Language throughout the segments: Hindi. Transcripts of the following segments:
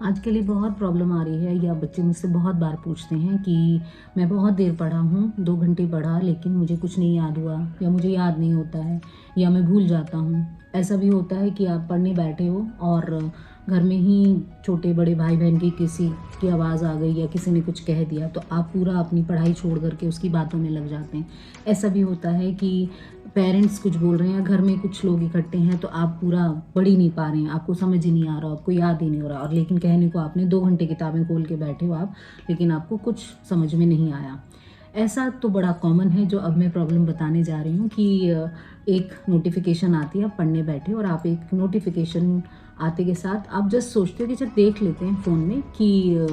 आजकल ये बहुत प्रॉब्लम आ रही है या बच्चे मुझसे बहुत बार पूछते हैं कि मैं बहुत देर पढ़ा हूँ, 2 घंटे पढ़ा लेकिन मुझे कुछ नहीं याद हुआ या मुझे याद नहीं होता है या मैं भूल जाता हूँ। ऐसा भी होता है कि आप पढ़ने बैठे हो और घर में ही छोटे बड़े भाई-बहन की किसी की आवाज़ आ गई या किसी ने कुछ कह दिया तो आप पूरा अपनी पढ़ाई छोड़ कर के उसकी बातों में लग जाते हैं। ऐसा भी होता है कि पेरेंट्स कुछ बोल रहे हैं या घर में कुछ लोग इकट्ठे हैं तो आप पूरा पढ़ ही नहीं पा रहे हैं, आपको समझ ही नहीं आ रहा, आपको याद ही नहीं हो रहा और लेकिन कहने को आपने 2 घंटे किताबें खोल के बैठे हो आप, लेकिन आपको कुछ समझ में नहीं आया। ऐसा तो बड़ा कॉमन है जो अब मैं प्रॉब्लम बताने जा रही हूँ कि एक नोटिफ़िकेशन आती है, आप पढ़ने बैठे और आप एक नोटिफ़िकेशन आते के साथ आप जस्ट सोचते हो कि चल देख लेते हैं फ़ोन में कि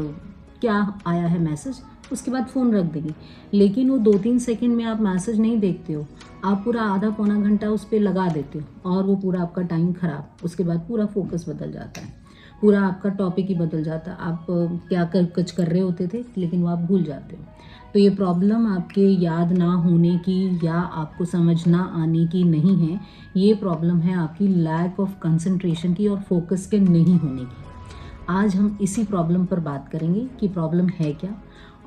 क्या आया है मैसेज, उसके बाद फ़ोन रख देंगे। लेकिन वो 2-3 सेकंड में आप मैसेज नहीं देखते हो, आप पूरा आधा पौना घंटा उस पे लगा देते हो और वो पूरा आपका टाइम ख़राब। उसके बाद पूरा फ़ोकस बदल जाता है, पूरा आपका टॉपिक ही बदल जाता है। आप क्या कुछ कर रहे होते थे लेकिन वो आप भूल जाते हो। तो ये प्रॉब्लम आपके याद ना होने की या आपको समझ ना आने की नहीं है, ये प्रॉब्लम है आपकी लैक ऑफ कंसंट्रेशन की और फोकस के नहीं होने की। आज हम इसी प्रॉब्लम पर बात करेंगे कि प्रॉब्लम है क्या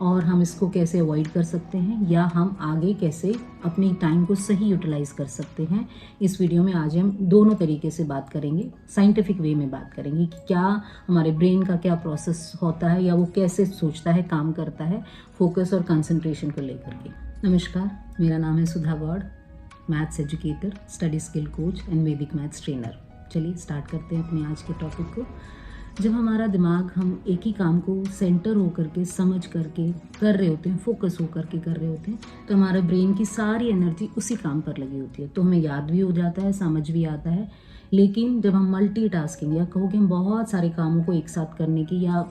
और हम इसको कैसे अवॉइड कर सकते हैं या हम आगे कैसे अपनी टाइम को सही यूटिलाइज़ कर सकते हैं। इस वीडियो में आज हम दोनों तरीके से बात करेंगे, साइंटिफिक वे में बात करेंगे कि क्या हमारे ब्रेन का क्या प्रोसेस होता है या वो कैसे सोचता है, काम करता है फोकस और कंसंट्रेशन को लेकर के। नमस्कार, मेरा नाम है Sudha Gaur, maths educator, study skill coach and Vedic maths trainer. चलिए स्टार्ट करते हैं अपने आज के टॉपिक को। जब हमारा दिमाग हम एक ही काम को सेंटर होकर के समझ करके कर रहे होते हैं, फोकस होकर के कर रहे होते हैं, तो हमारे ब्रेन की सारी एनर्जी उसी काम पर लगी होती है, तो हमें याद भी हो जाता है, समझ भी आता है। लेकिन जब हम मल्टीटास्किंग या कहो कि हम बहुत सारे कामों को एक साथ करने की या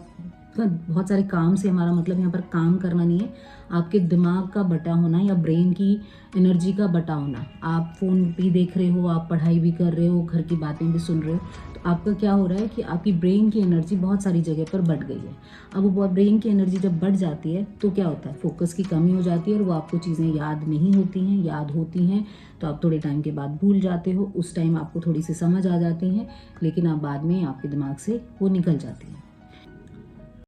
बहुत सारे काम से हमारा मतलब यहाँ पर काम करना नहीं है, आपके दिमाग का बटा होना या ब्रेन की एनर्जी का बटा होना। आप फ़ोन भी देख रहे हो, आप पढ़ाई भी कर रहे हो, घर की बातें भी सुन रहे हो, तो आपका क्या हो रहा है कि आपकी ब्रेन की एनर्जी बहुत सारी जगह पर बढ़ गई है। अब वो ब्रेन की एनर्जी जब बढ़ जाती है तो क्या होता है, फोकस की कमी हो जाती है और वो आपको चीज़ें याद नहीं होती हैं। याद होती हैं तो आप थोड़े टाइम के बाद भूल जाते हो, उस टाइम आपको थोड़ी सी समझ आ जाती हैं लेकिन आप बाद में आपके दिमाग से वो निकल जाती हैं।